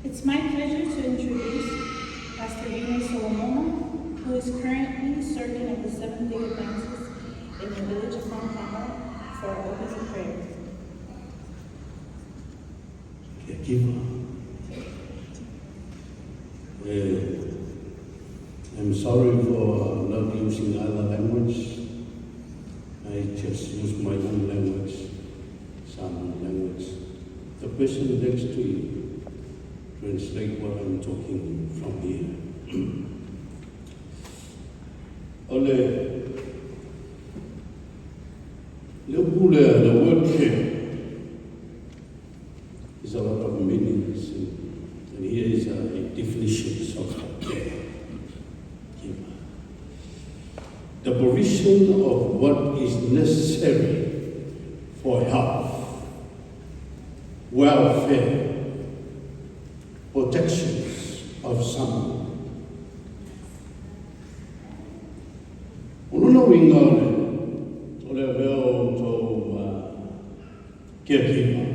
It's my pleasure to introduce Pastor Samoa, who is currently serving at the Seventh-day Adventist in the village of Samoa for opening prayer. Caregiver. I'm sorry for not using other language. I just use my own language, Samoan language. The person next to you translate what I'm talking from here. Ole, the word care is a lot of meanings, and here is a definition of care. The provision of what is necessary for health, welfare, protections of someone. Uno wingole, ole veo to caregiver.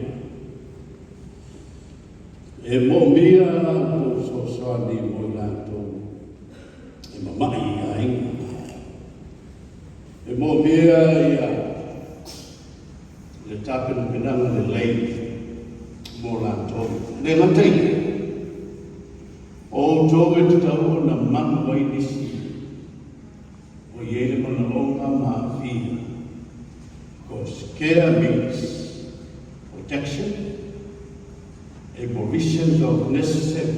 E mo mia to sosani mo lato, e mamai ainga. E mo mea ia le tāpena penanga le lei mō lātou. Le ngatai, o tō e te tau na manu wai nisi, o iere mana longa mā whia. Because care means protection, a provision of necessary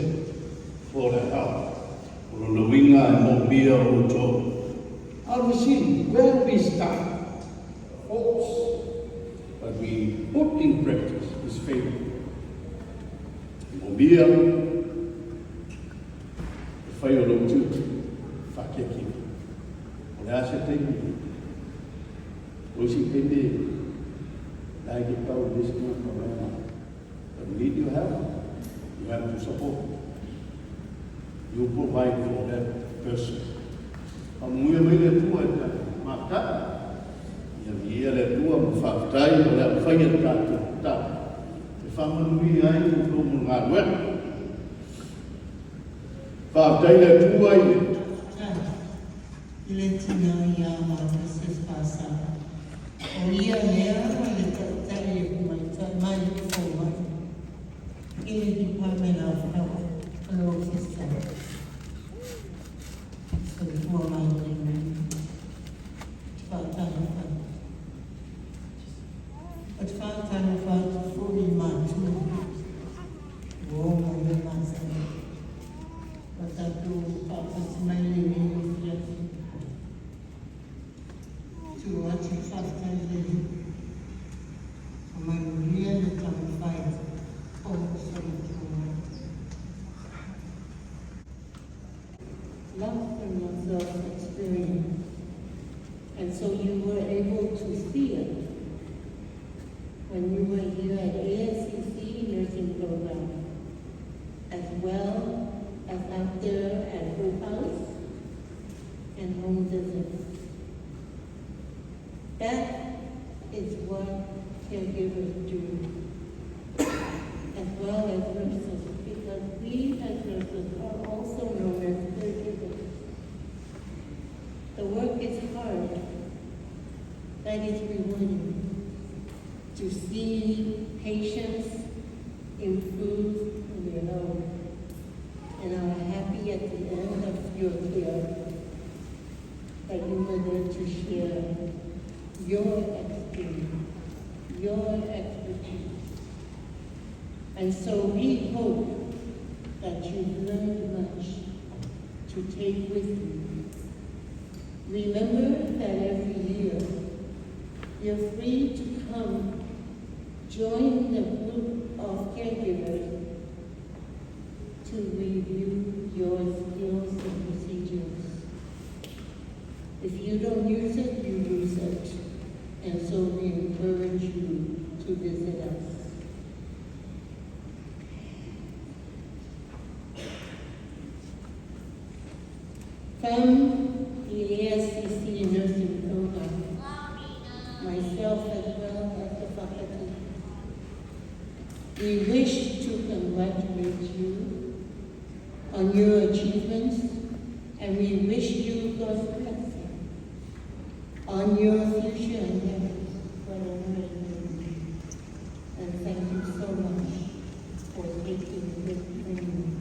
for the health. O na winga e mō mea o tō. How we see where we start, hopes, but we put in practice His favor. Mobile, the fire of truth, Fakeki. And I said, thank you. We see maybe like it out this month, but we need your help. You have to support. You provide for that person. Amuia mai le tua e mata, ia le tua mo whaktai, o le whaia tātou tā. Te whamanui ai o tōmu ngā wera. Whaktai le tua i le. Le tina ia mata se spasa. O ia lea le tātai e kumaita mai forward. In the Department of Health, Hello Sister. For my name, but 5 times 40 months. Oh, my goodness. But I do purpose mainly to watch it 5 times a day. I'm really trying to fight so love from yourself experience. And so you were able to see it when you were here at ASCC nursing program, as well as out there at Hope House and home visits. That is what caregivers do, as well as nurses, because we as nurses are also known as caregivers. The work is hard. That is rewarding. To see patients improve on their own and are happy at the end of your care that you were there to share your experience, your expertise. And so we hope that you've learned much to take with you. Remember that every year, you're free to come join the group of caregivers to review your skills and procedures. If you don't use it, you lose it. And so we encourage you to visit us. From the ASCC nursing program, myself as well as the faculty, We wish to congratulate you on your achievements, and we wish you God's blessing on your future endeavors, whatever it may be. And thank you so much for taking this training.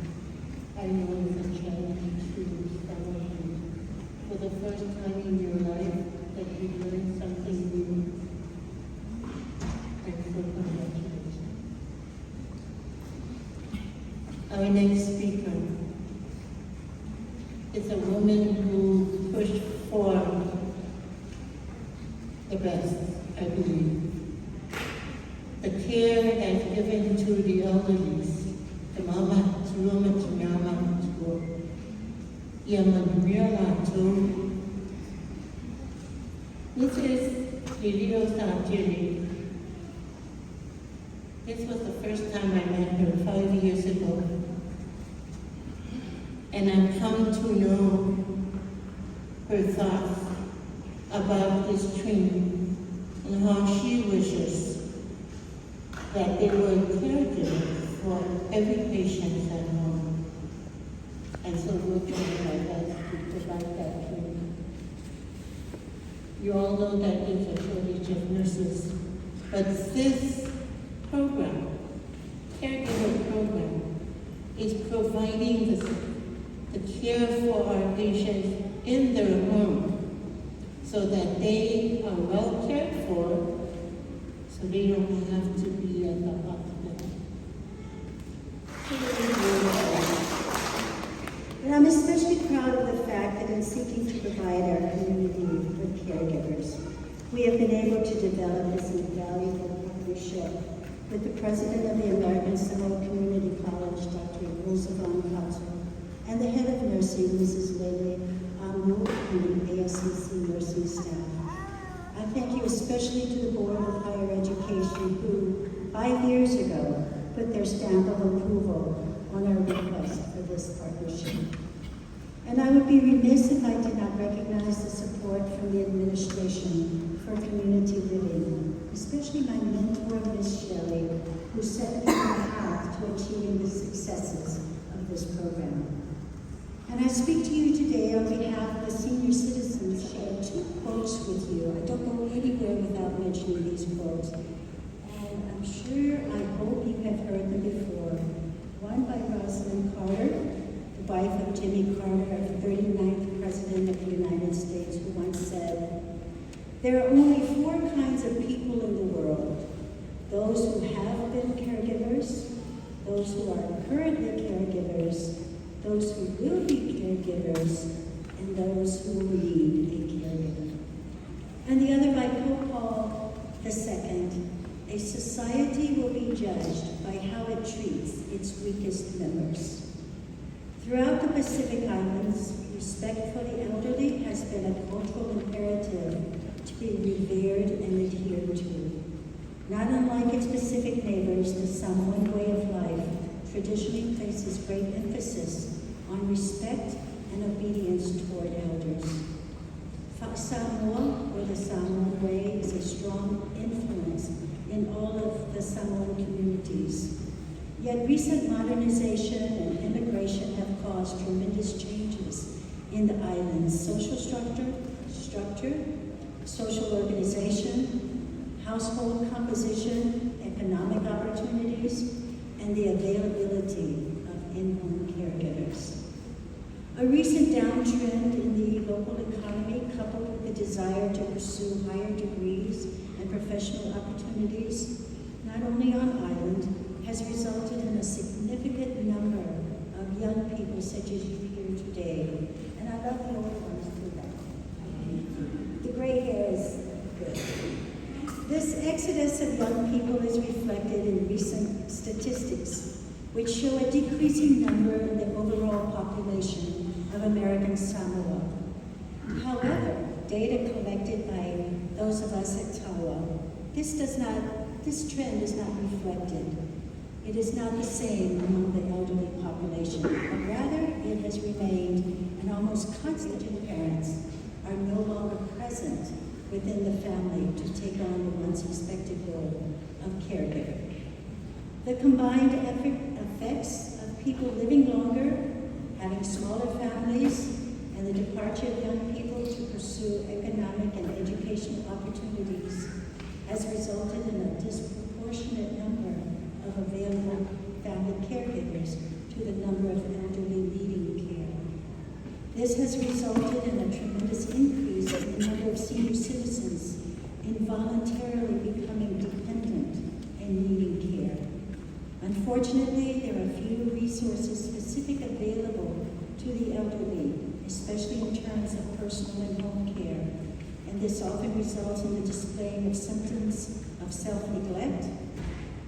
I know it's a challenge to some of you. For the first time in your life that you learned something new. And so congratulations. Our next speaker is a woman who pushed for the best, I believe. The care that's given to the elderly, the mama, Turoma, Tunama, Yaman, Riola, this is Lilio Sanjiri. This was the first time I met her 5 years ago. And I've come to know her thoughts about this training and how she wishes that there were caregivers for every patient at home. And so we'll try our best to provide that training. You all know that there's a shortage of nurses, but this program, caregiver program, is providing the care for our patients in their home so that they are well cared for, so they don't have to be at the hospital. And I'm especially proud of the fact that in seeking to provide our community with caregivers, we have been able to develop this invaluable partnership with the president of the American Samoa Community College, Dr. Roosevelt Katsu, and the head of nursing, Mrs. Lele Amu, and the ASCC nursing staff. I thank you especially to the Board of Higher Education who, 5 years ago, put their stamp of approval on our request for this partnership. And I would be remiss if I did not recognize the support from the administration for community living, especially my mentor, Ms. Shelley, who set me on the path to achieving the successes of this program. And I speak to you today on behalf of the senior citizens, share 2 quotes with you. I don't go anywhere without mentioning these quotes. And I'm sure, I hope you have heard them before. One by Rosalind Carter, the wife of Jimmy Carter, 39th President of the United States, who once said, "There are only 4 kinds of people in the world: those who have been caregivers, those who are currently caregivers, those who will be caregivers, and those who will need a caregiver." And the other by Pope Paul II, "A society will be judged by how it treats its weakest members." Throughout the Pacific Islands, respect for the elderly has been a cultural imperative to be revered and adhered to. Not unlike its Pacific neighbors, the Samoan way of life traditionally places great emphasis on respect and obedience toward elders. Samoa, or the Samoan way, is a strong influence in all of the Samoan communities. Yet recent modernization and immigration have caused tremendous changes in the island's social structure, social organization, household composition, economic opportunities, and the availability of in-home caregivers. A recent downtrend in the local economy, coupled with the desire to pursue higher degrees and professional opportunities, not only on island, has resulted in a significant number of young people such as you here today. And I love the old ones too. The gray hair is good. This exodus of young people is reflected in recent statistics, which show a decreasing number in the overall population of American Samoa. However, data collected by those of us at Tawa, this trend is not reflected. It is not the same among the elderly population, but rather it has remained, and almost constitute parents are no longer present within the family to take on the once expected role of caregiver. The combined effects of people living longer, having smaller families, and the departure of young people to pursue economic and educational opportunities has resulted in a disproportionate number of available family caregivers to the number of elderly needing care. This has resulted in a tremendous increase in the number of senior citizens involuntarily becoming dependent and needing care. Unfortunately, there are few resources specific available to the elderly, especially in terms of personal and home care, and this often results in the displaying of symptoms of self-neglect,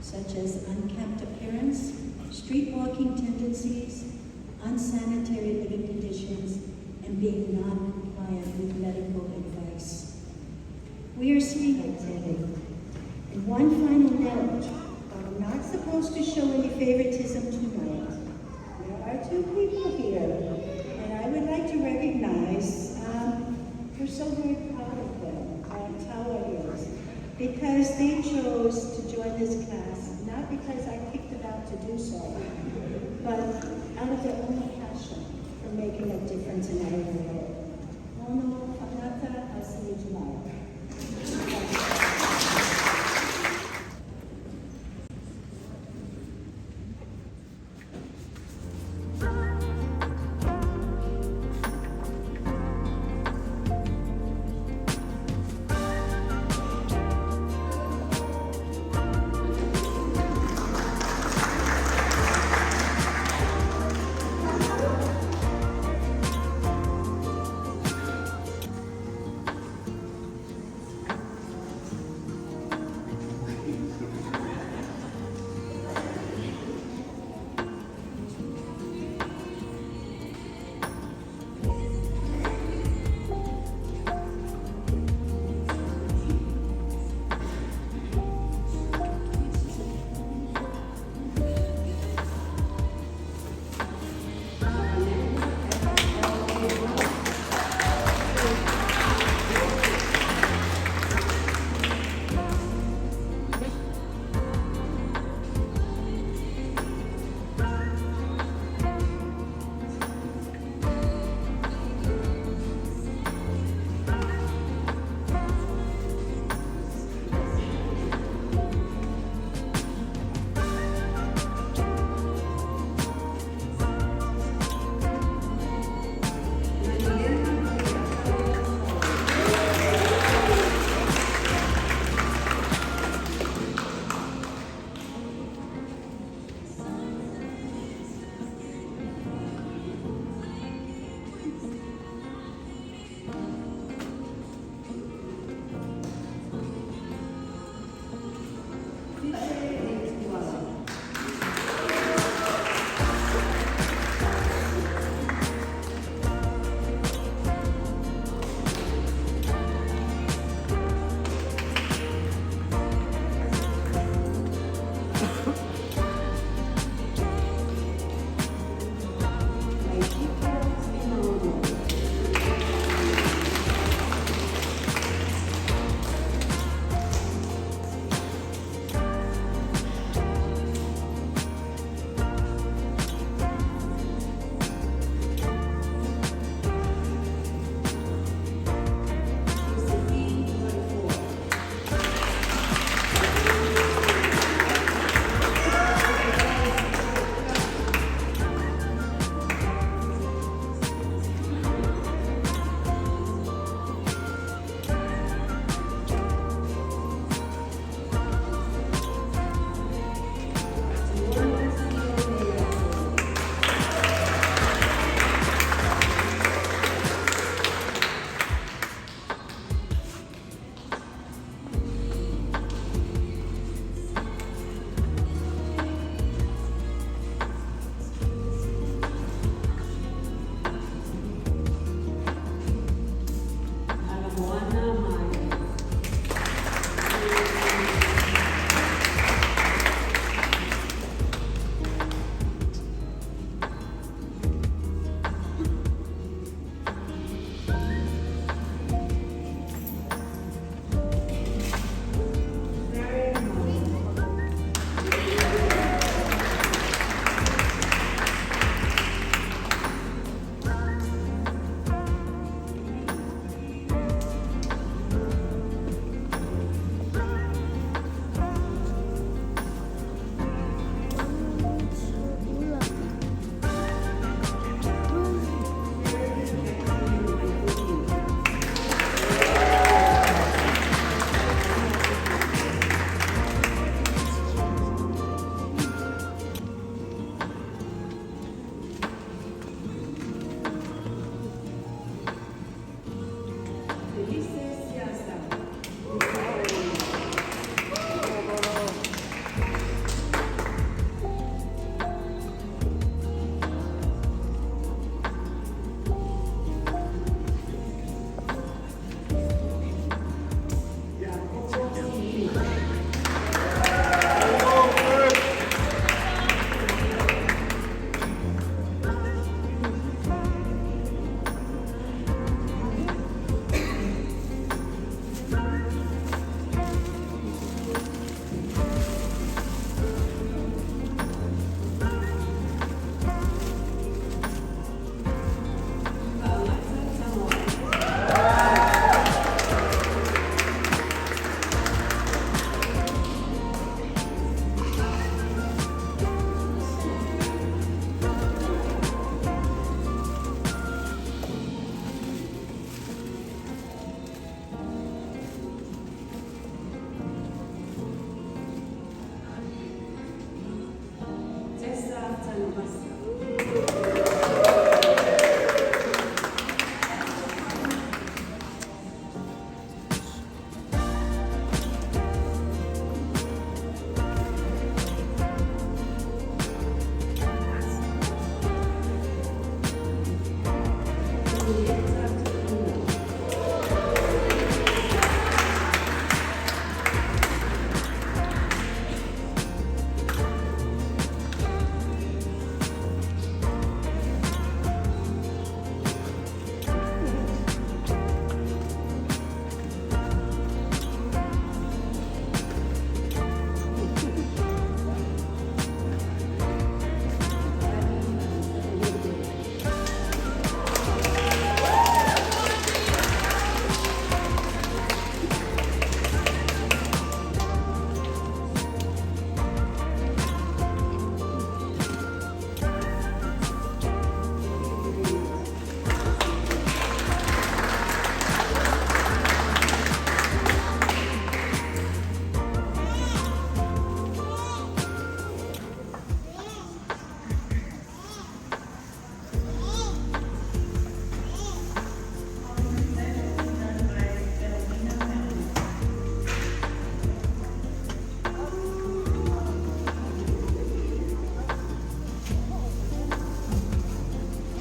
such as unkempt appearance, street-walking tendencies, unsanitary living conditions, and being non-compliant with medical advice. We are seeing activity. And one final note, I'm not supposed to show any favoritism tonight. There are two people here, and I would like to recognize, we're so very proud of them, Tawa is, because they chose to join this class, not because I kicked them out to do so, but out of their own passion for making a difference in our world. Ono Whanata, I'll see you tomorrow.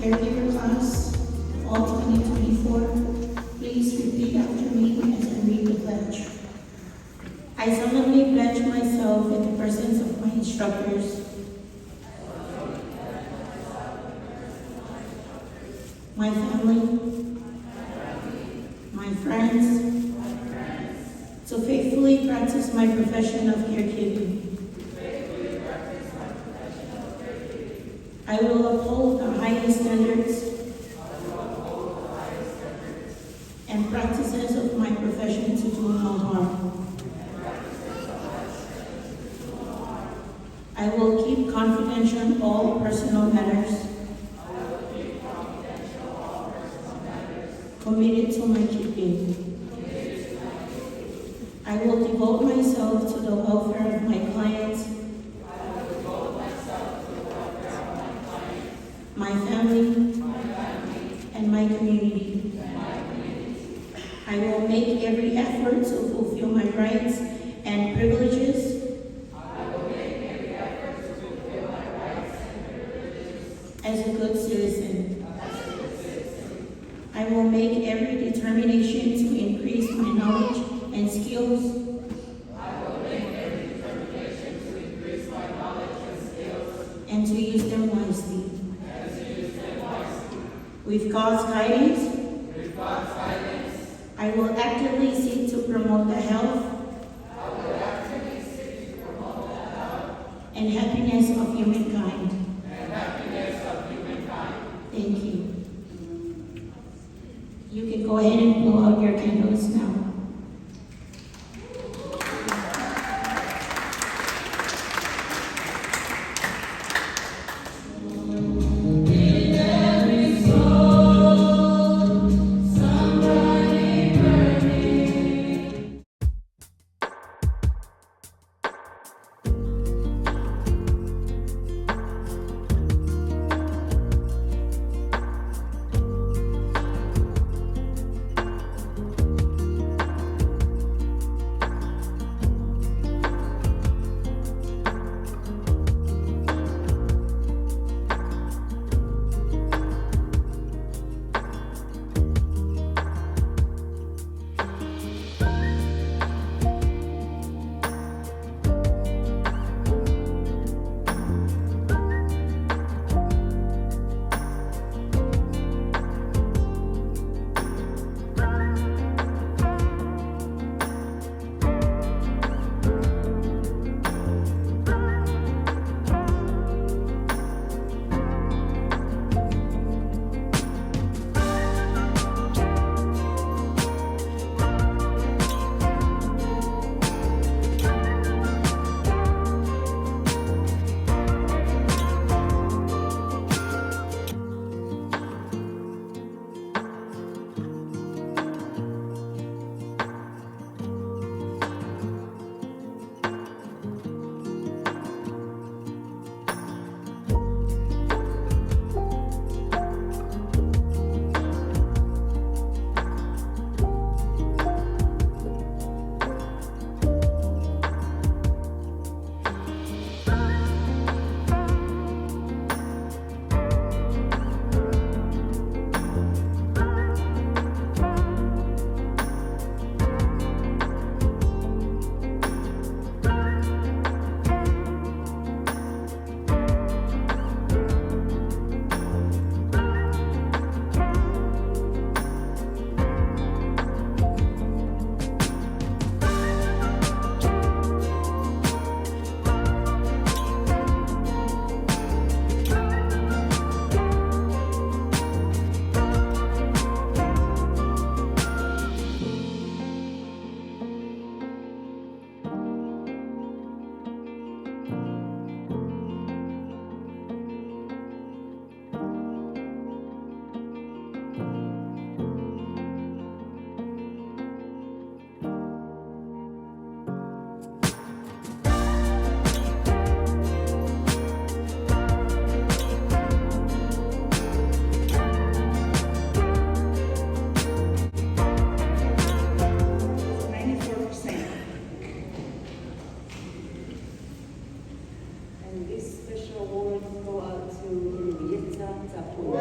Caregiver class, fall 2024, please repeat after me as I read the pledge. I solemnly pledge myself in the presence of my instructors, my family, my friends, to faithfully practice my profession of caregiving. I will uphold the highest standards and practices of my profession to do no harm. I will keep confidential all personal matters committed to my keeping. I will devote myself to the welfare of my clients, my family, and my community. I will make every effort to fulfill my rights and privileges as a good citizen. I will make every determination to increase my knowledge and skills and to use them wisely. With God's guidance, I will actively seek to promote the health and happiness of humankind. Thank you. You can go ahead and blow out your candles now. special awards go out to Elieta Tapua.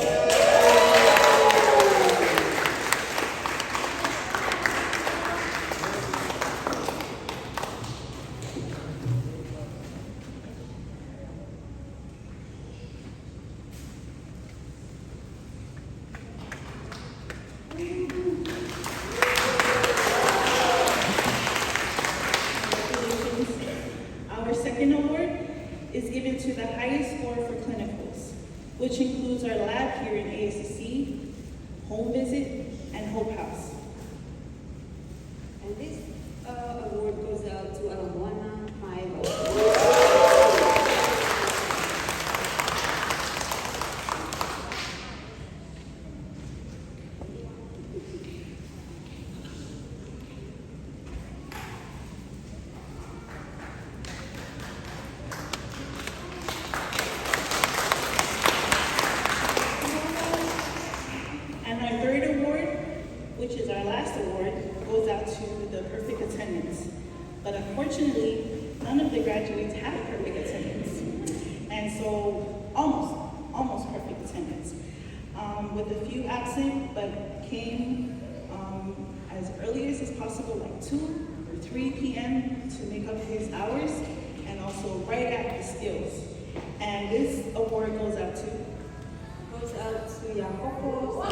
Our second award is given to the highest score for clinicals, which includes our lab here in ASCC, home visit, and Hope House. And this award goes out to Alawana Maigo. And our third award, which is our last award, goes out to the perfect attendance. But unfortunately, none of the graduates had perfect attendance. And so, almost perfect attendance. With a few absent, but came as early as possible, like 2 or 3 p.m. to make up his hours, and also right at his skills. And this award goes out to Yakopo.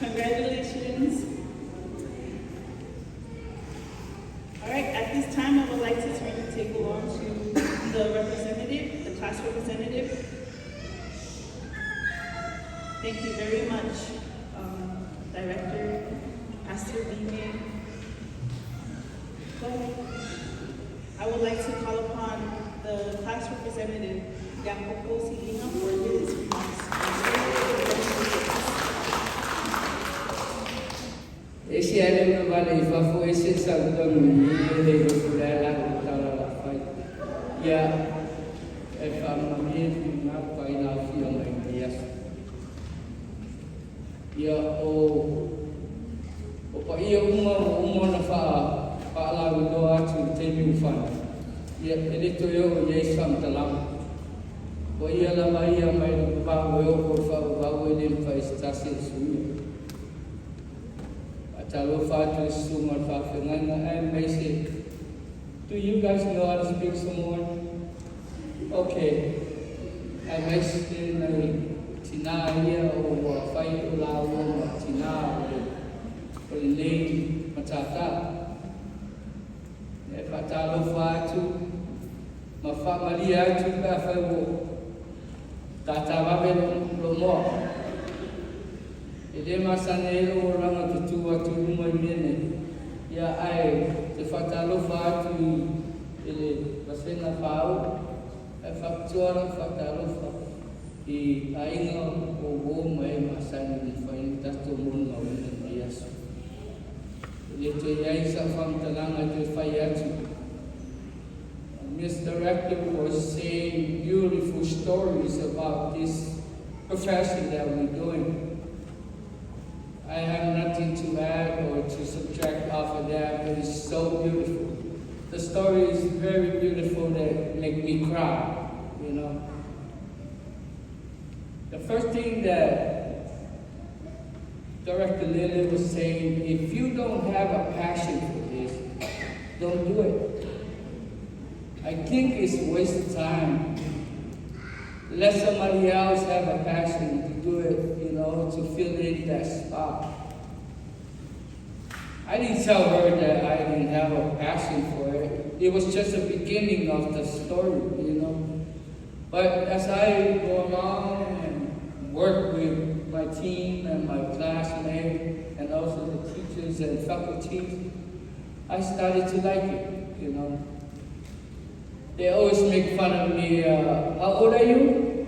Congratulations. All right, at this time, I would like to turn the table on to the representative, the class representative. Thank you very much, Director Pastor Bime. I would like to call upon the class representative, Jacopo Silina, for his remarks. Esse ano vale fafo esse sábado no ele vai lá para lá vai ya é família na vai na filha dias ya o pai uma na fa lá do atu tem fan ya ele to eu ya sam talam o ia lá vai ya mai ba o por favor ba ele faz tasin su Talo Father Suman Fafingan and I say, do you guys know how to speak Samoan? Okay. I may say Tina here or Fai Ulawa Tina or Lane Matata. If I talo Fatu, Mafa Maria to Bafo Tatababe Lomo. Ele masanelo orang tutua tu rumah ini ya ai te fatalo fatu ele basena fau e factuara fatalo fa e ainga o mai masani fain tato mun na un dias ele te yai sa fam talanga te fayatu. Miss Director was saying beautiful stories about this profession that we're doing. I have nothing to add or to subtract off of that, but it's so beautiful. The story is very beautiful that make me cry, you know. The first thing that Director Lily was saying, if you don't have a passion for this, don't do it. I think it's a waste of time. Let somebody else have a passion to do it, you know, to fill in that spot. I didn't tell her that I didn't have a passion for it. It was just the beginning of the story, you know. But as I go along and work with my team and my classmates and also the teachers and faculty, I started to like it, you know. They always make fun of me, how old are you?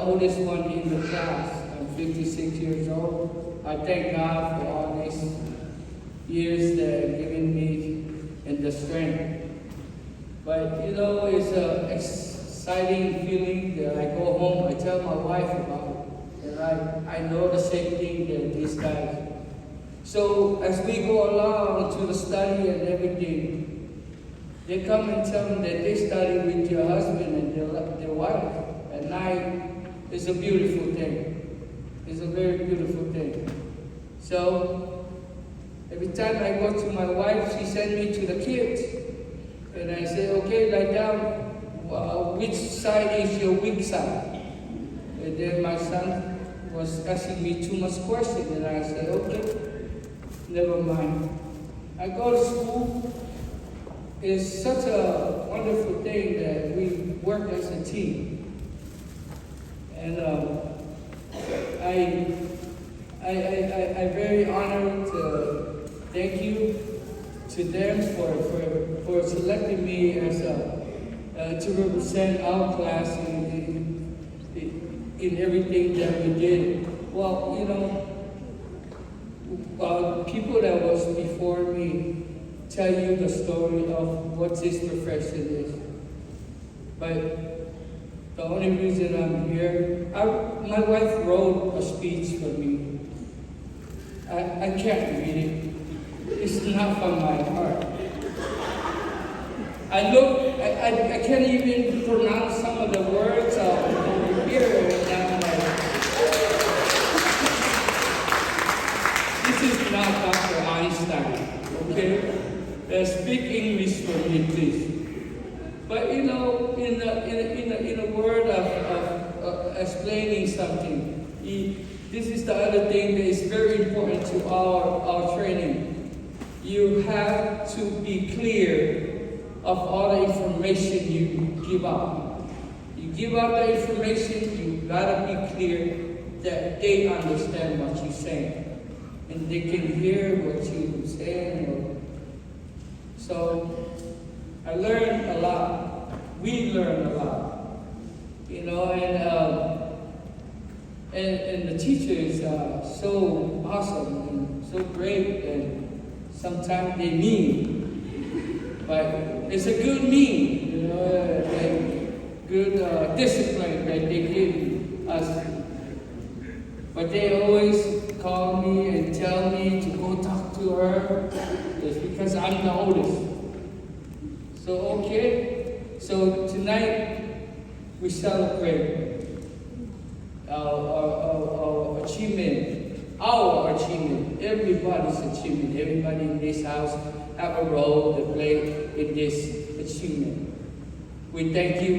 oldest one in the class. I'm 56 years old. I thank God for all these years that have given me and the strength. But you know, it's an exciting feeling that I go home, I tell my wife about it, and I know the same thing that these guys. So as we go along to the study and everything, they come and tell me that they study with your husband and their wife at night. It's a beautiful thing. It's a very beautiful thing. So every time I go to my wife, she sends me to the kids. And I say, okay, lie down. Which side is your weak side? And then my son was asking me too much questions. And I said, okay, never mind. I go to school. It's such a wonderful thing that we work as a team. And I'm very honored to thank you to them for selecting me as to represent our class in everything that we did. Well, you know, people that was before me tell you the story of what this profession is. But the only reason I'm here, my wife wrote a speech for me. I can't read it. It's not from my heart. I can't even pronounce some of the words over here, and I'm like, this is not Dr. Einstein, okay? Speak English for me, please. But you know, in a word of explaining something, this is the other thing that is very important to our training. You have to be clear of all the information you give out. You give out the information, you gotta be clear that they understand what you're saying. And they can hear what you're saying. So I learned a lot. We learned a lot. You know, and the teachers are so awesome and so great, and sometimes they mean, but it's a good mean, you know, like good discipline that they give us. But they always call me and tell me to go talk to her. It's because I'm the oldest. So okay, so tonight we celebrate our achievement, our achievement, everybody's achievement. Everybody in this house have a role to play in this achievement. We thank you,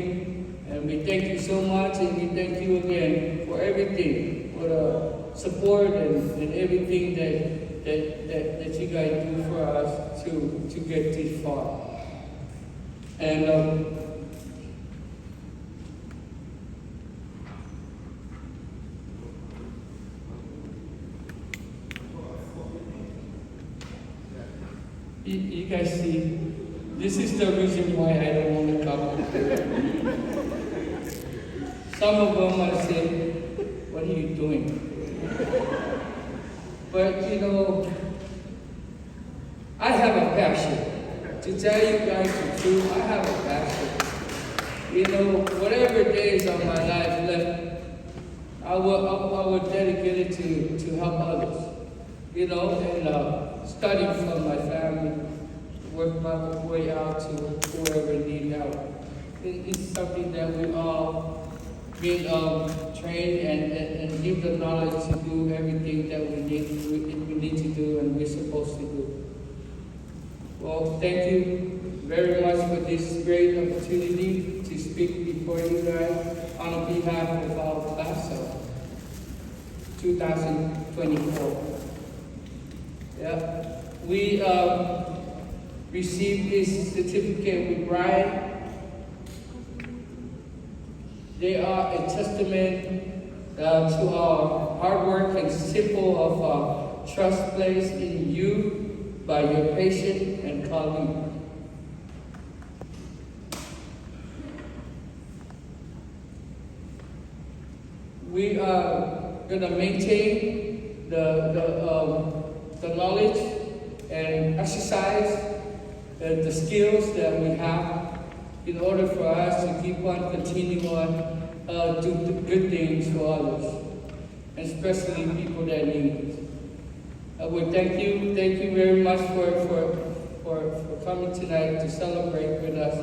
and we thank you so much, and we thank you again for everything, for the support and everything that you guys do for us to get this far. And you guys see, this is the reason why I don't want to come. Some of them might say, what are you doing? But you know, I have a passion. To tell you guys the truth, I have a passion. You know, whatever days of my life left, I will dedicate it to help others. You know, and studying from my family, work my way out to whoever need help. It's something that we all being trained and give the knowledge to do everything that we need to do and we're supposed to do. Well, thank you very much for this great opportunity to speak before you guys on behalf of our class of 2024. Yeah, we received this certificate with pride. They are a testament to our hard work and symbol of trust placed in you by your patient and colleague. we are going to maintain the knowledge and exercise the skills that we have in order for us to keep on continuing on do the good things for others, and especially people that need it. I would thank you very much for coming tonight to celebrate with us.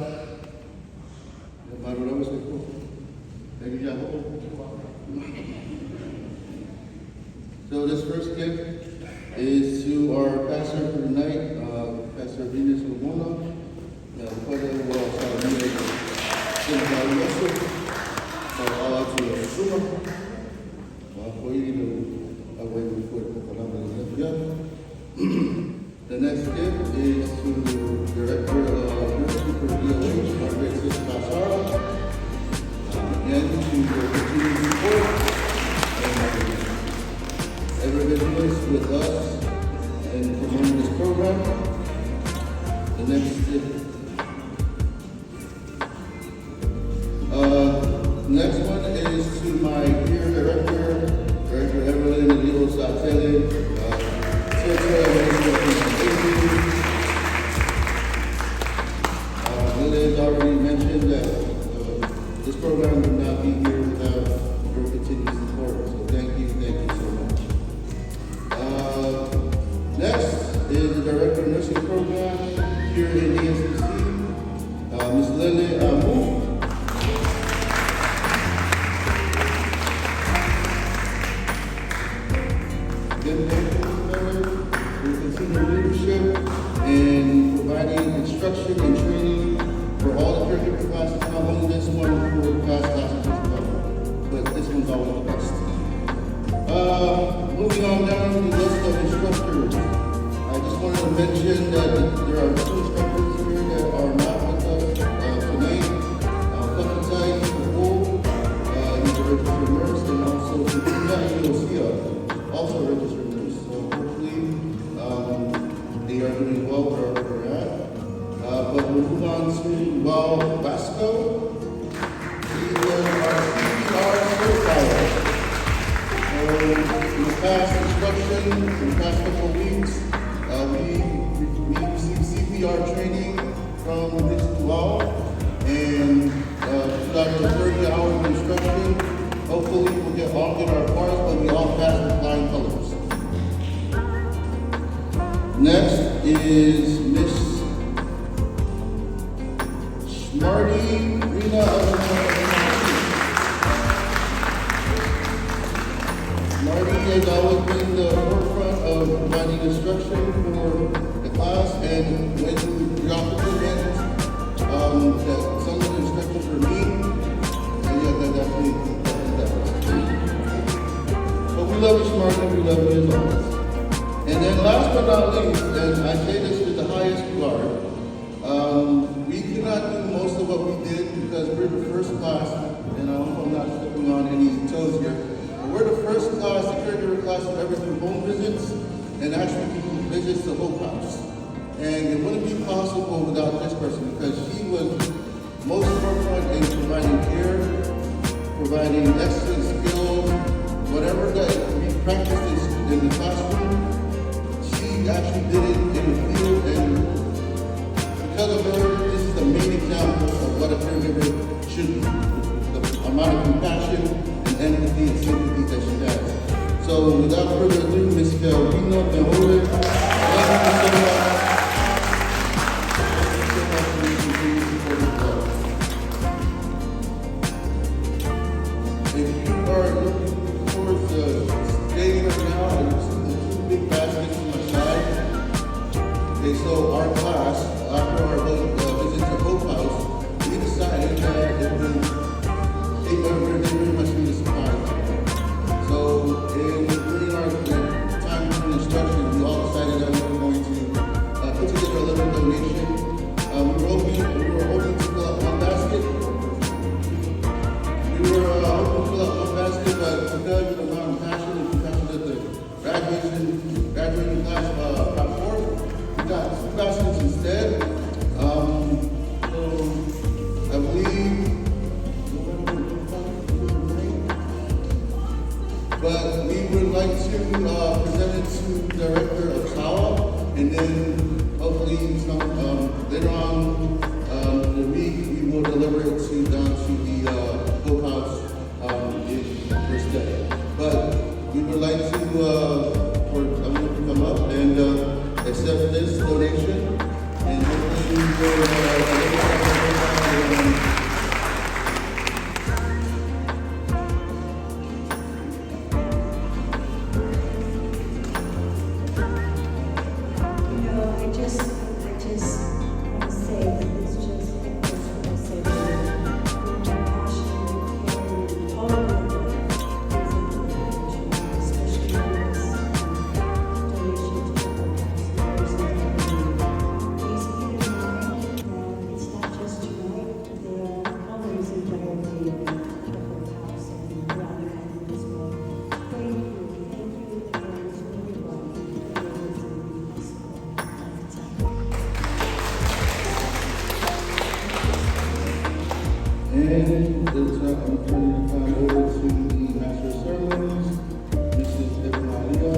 So this first gift is to our pastor for tonight, Pastor Venus Ramona. The next gift is to Director of Nursing for DOH, Margaret Sis Basara. Again, to your continued support and ever vigilance with us and promoting this program. The next gift. Next one is to my dear Director Evelyn Leo Satele, Lily has already mentioned that this program would not be here without your continued support. So thank you so much. Next is the Director of Nursing Program here in ASCC, Ms. Lily Amu. Leadership and providing instruction and training for all the caregiver classes, not only this one for past classes as well, but this one's always the best. Moving on down to the list of instructors, I just wanted to mention that there are 2 instructors here that are not with us tonight. Fakultai Nicole, he's a registered nurse, and also Katina Yosia, also a registered nurse. So hopefully they are doing well wherever they're at. But we'll move on to Val Vasco. He was our CPR certifier. So in the past instruction, in the past couple of weeks, we received CPR training from this Val, and got the 30 hours of instruction. Hopefully we'll all get our parts, but we all pass with flying colors. Next is Miss Smarty Rena Smarty has always been the forefront of providing instruction for the class, and when we often meant that some of the instructions were me, and yeah, that definitely but we love you, Smarty, we love you as always. And then last but not least, and I say this with the highest regard, we cannot do most of what we did because we're the first class, and I hope I'm not stepping on any toes here, but we're the first class, the caregiver class to ever do home visits and actually do visits to Hope House. And it wouldn't be possible without this person because she was most forefront in providing care, providing excellent skills, whatever that we practiced in the classroom. She actually did it in the field, and because of her, this is the main example of what a caregiver should be. The amount of compassion and empathy and sympathy that she has. So without further ado, Ms. Calvino Benhole, thank you so much. If you are looking towards the stage right now, you see the 2 big baskets on the side. Okay, so our class, after our visit to Hope House, we decided that they very much need a supply. So during our time of instruction, we all decided that we were going to put together a little donation. We were hoping to fill out 1 basket. We were hoping to fill out 1 basket, but because of the amount of passion and compassion that the graduating class brought forth, we got 2 baskets later on the week, we will deliver it down to the Hope House in First Day. But we would like to, for someone to come up and accept this donation. And hopefully we will I just want to say that it's just echoes what I said earlier. Your passion, your care, all of it is important, especially in this donation to the Please keep in mind that it's not just tonight, there are others in Dorothy, the whole house, and around the island as well. Thank you again to everyone for listening to this all the time. And I'm turning the time over to the Master of Ceremonies, Mrs. Epinalia,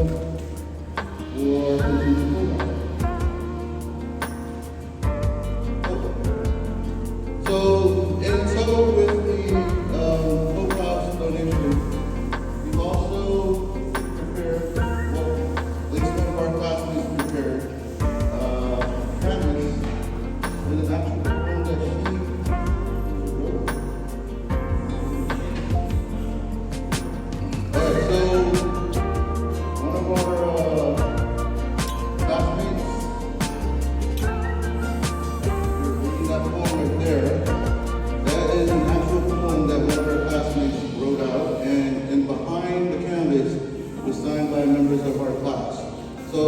for continuing program. So, in total with the Hope House donation, we've also prepared, well, at least one of our classmates prepared, canvas with an actual poem that she wrote. Alright, so one of our classmates, you're reading that poem right there. That is an actual poem that one of our classmates wrote out, and behind the canvas was signed by members of our class. So,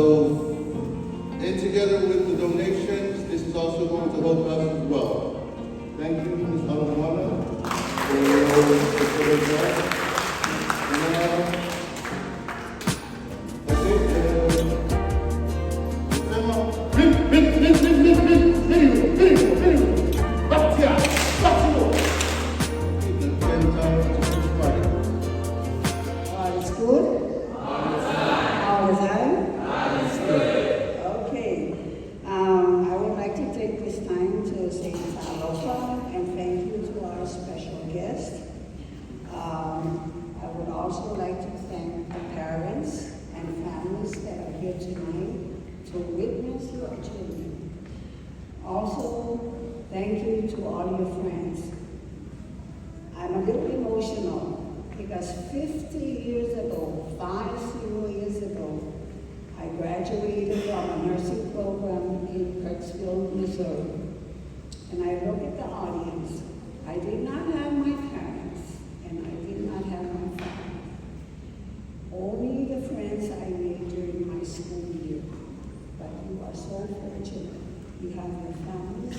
and together with the donations, this is also going to help us as well. Thank you, Ms. Alawana, for your job. All is good? All the time? Okay. I would like to take this time to say aloha and thank you to our special guest. I would also like to thank the parents and families that are here tonight to witness your children. Also, thank you to all your friends. I'm a little emotional because 50 years ago, 50 years ago, I graduated from a nursing program in Kirksville, Missouri. And I look at the audience. I did not have my parents, and I did not have my family. Only the friends I made during my school year. But you are so fortunate. You have your families,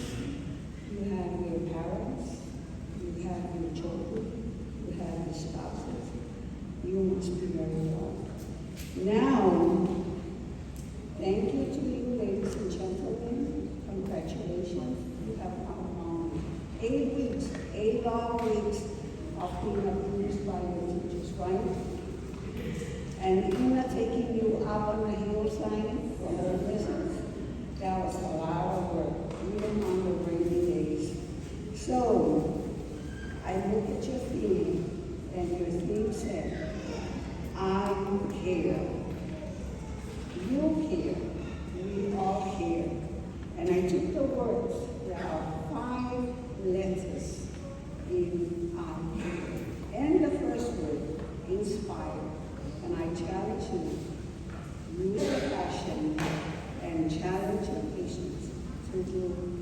you have your parents, you have your children, you have your spouses. You must be very well. Now, thank you to you, ladies and gentlemen. Congratulations. You have come along 8 weeks, 8 long weeks of being abused by your teachers, right? And Ina taking you up on the hillside for her visits. That was a lot of work, even on the rainy days. So, I look at your theme, and your theme said, I care. You care. We all care. And I took the words, there are 5 letters in I care. And the first word, inspire. And I challenge you, use your passion and challenge your patients to do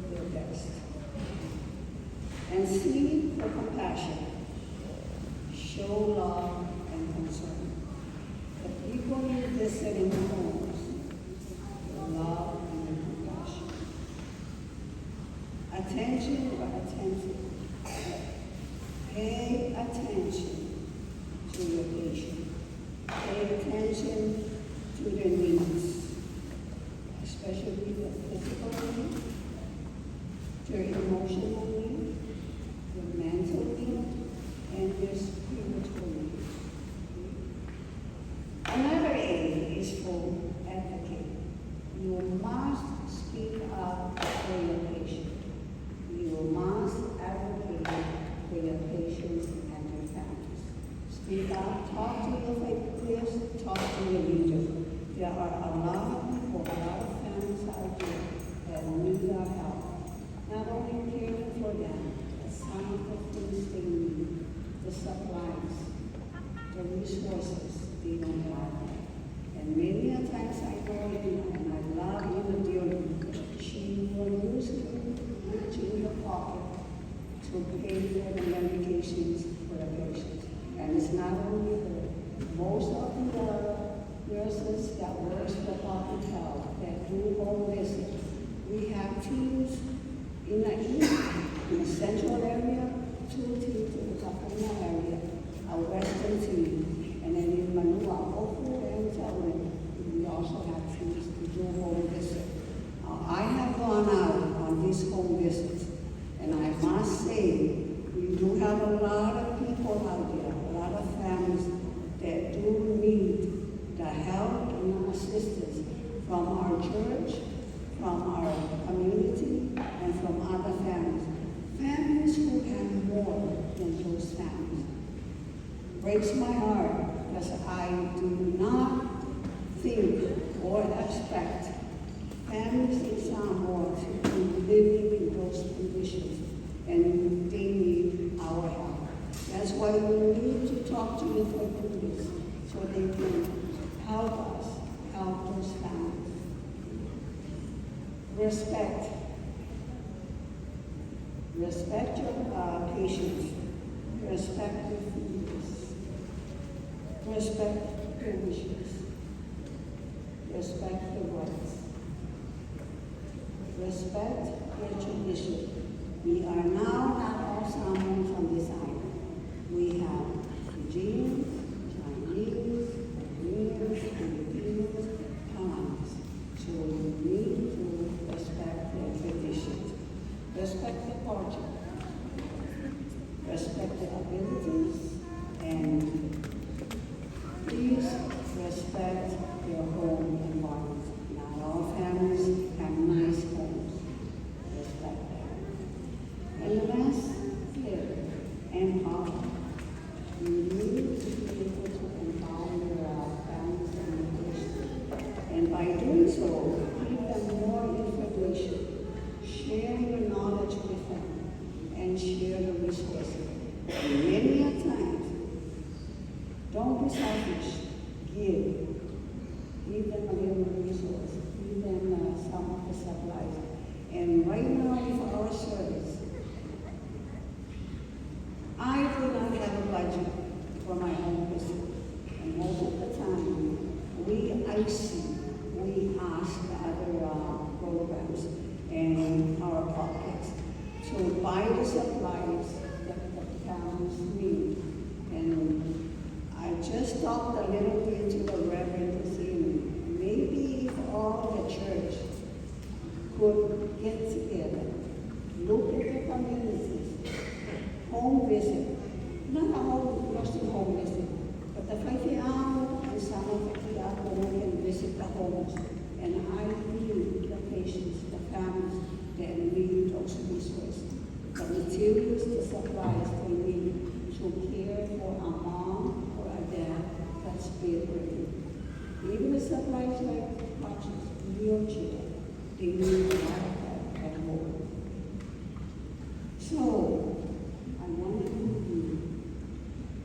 their best. And C for compassion. Show love and concern. The people you visit in the homes, your love and your compassion. Attention or attentive. Pay attention to your patient. Pay attention to their needs, especially the physical need, their emotional need, their mental need, and their spiritual need. Another A is for advocate. You must speak up for your patient. patients and their families. Speak out, talk to your faith, talk to your leaders. There are a lot of people, a lot of families out there that need our help. Not only caring for them, but some of the things they need, the supplies, the resources they don't have. And many a times I go in and I love even dealing. She will use it, reach in the pocket to pay for the medications for the patients. And it's not only her. Most of the nurses that work for public health that do home visits, we have teams in the east, in the central area, 2 teams in the Tacoma area, a western team, and then in Manua, Oku, and Tawan, we also have teams to do home visits. I have gone out on these home visits, and I must say, we do have a lot of people out there, a lot of families that do need the help and the assistance from our church, from our community, and from other families. Families who have more than those families. Breaks my heart because I do not think or expect families in Samoa to be living in those conditions, and they need our help. That's why we need to talk to different groups so they can help us help those families. Respect. Respect your patients. Respect your feelings. Respect their wishes. Respect their rights. Respect their tradition. We are now not all Samoans on this island. We have Fijians, Chinese, Koreans, Filipinos, Hawaiians. So we need to respect their traditions. Respect their culture. Respect their abilities. And please respect their home environment. Not all families have nice homes. Respect them. And the last, care and power. We need to be able to empower our families and patients. And by doing so, give them more information, share your knowledge with them, and share the resources. And many a times, don't be selfish. Give them a little resource. Give them some of the supplies. And right now, with our service, I do not have a budget for my own visit. And most of the time, we ask the other programs and our pockets to buy the supplies that the families need. And I just talked a little bit to the Reverend to see maybe if all the church could get together, look at the communities, home visit, not a whole nursing home visit, but the Faifiano and some of the Kiako can visit the homes. And I need the patients, the families that need those resources, the materials, the supplies they need to care for a mom or a dad that's bedridden. Even the supplies like crutches, wheelchair, they need a lot of that at home. So, I want to leave you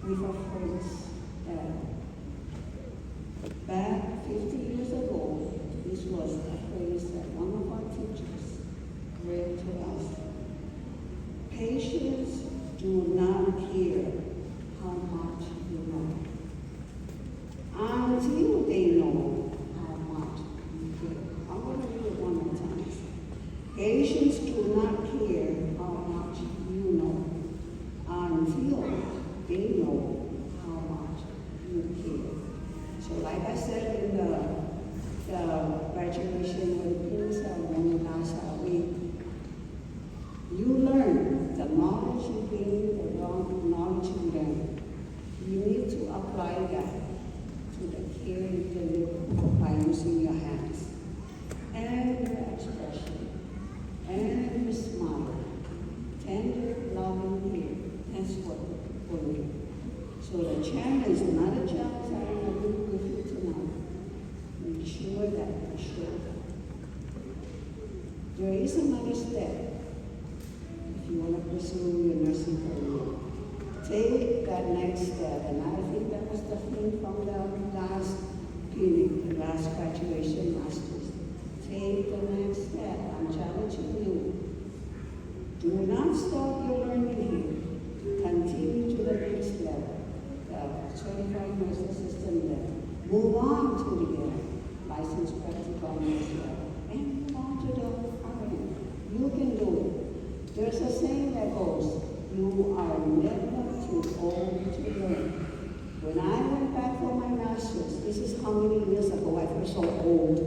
with a phrase that back 50 years ago, this was a phrase that one of our teachers read to us. Patients do not care how much you know, until they know how much you care. I'm going to read it one more time. Patients do not care how much you know, until they know how much you care. So like I said in the graduation with Prince ceremony last week, you learn the knowledge you gain, the knowledge you learn. You need to apply that to the care you deliver by using your hands and your expression and your smile, tender, loving care. That's what So the challenge, another challenge I want to do with you tonight, make sure that you show there is another step if you want to pursue your nursing career. Take that next step, and I think that was the thing from the last clinic, the last graduation masters. Take the next step. I'm challenging you. Do not stop your learning here. Continue to the next level, the certified nurse assistant level. Move on to the licensed practical nurse level, and move on to the RN. You can do it. There's a saying that goes, you are never too old to learn. When I went back for my master's, this is how many years ago, I feel so old.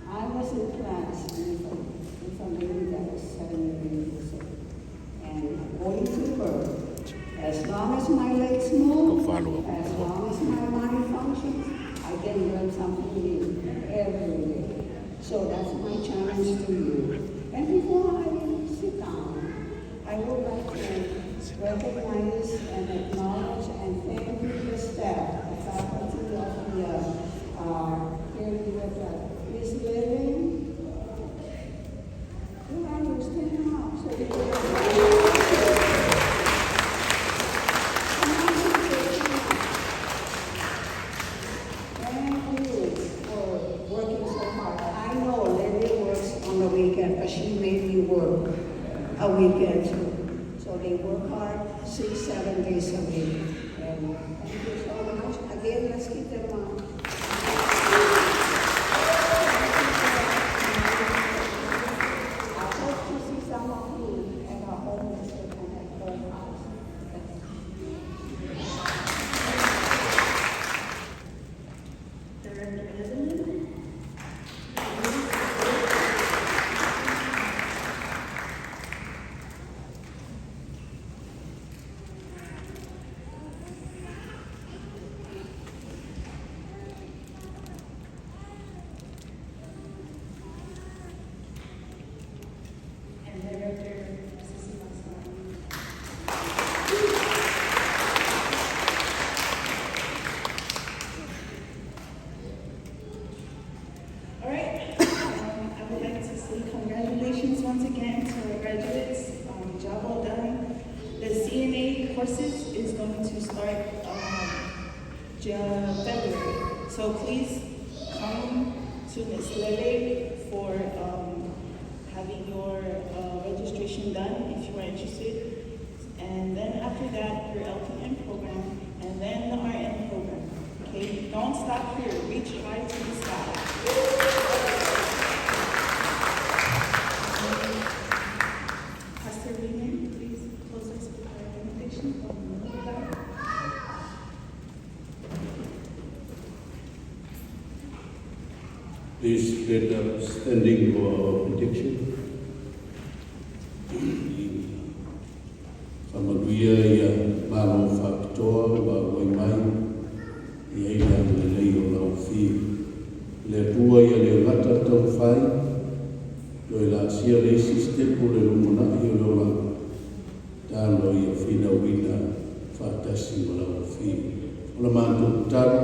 I was in class with a lady that was 7 years old. And according to her, as long as my legs move, as long as my mind functions, I can learn something new every day. So that's my challenge to you. And before I sit down, I would like to recognize and acknowledge and thank the staff, the faculty of the caregiver. Miss Lily, you have to stand up so we can. Thank you for working so hard. I know Lily works on the weekend, but she made me work a weekend too. So they work hard 6-7 days a week. And thank you so much. Again, let's keep them on. I hope to see some of you at our home visit and at home house. Director Evelyn. And Director ASCC. All right, I would like to say congratulations once again to our graduates. Job well done. The CNA courses is going to start February. So please come to Ms. Lele for having your registration done if you are interested. And then after that, your LPN program, and then the RN program. Okay, don't stop here. Reach high to the sky. Pastor Raymond, please close us with our benediction. Please get up standing for benediction. Whamaduia ia maro whakatoa wa wai mai ia ia le lei o lau whi. Le tua ia le rata tau whai, loi la sia le sistepo le lumona i o lau lau. Tālo ia whina wina whātasi o lau whi. O la mātou tāro,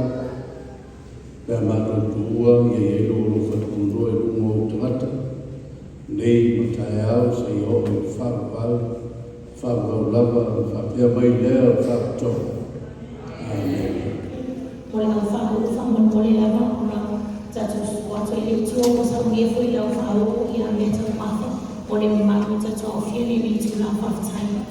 pēr mātou tuua ia ia loro whakunro e lungo o tangata. Nei matai au sa i o e whakapau. Whakapau lava, whakapea mai lea, whakatoa. Amen. Pole au whahu, whaman pole lava, ora tatu watu e le tua, o sa uia fui lau whahu, ia mea tau matha, pole mi matu tatu au whiuni mi tu la whaftaina.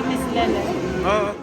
Miss Lele.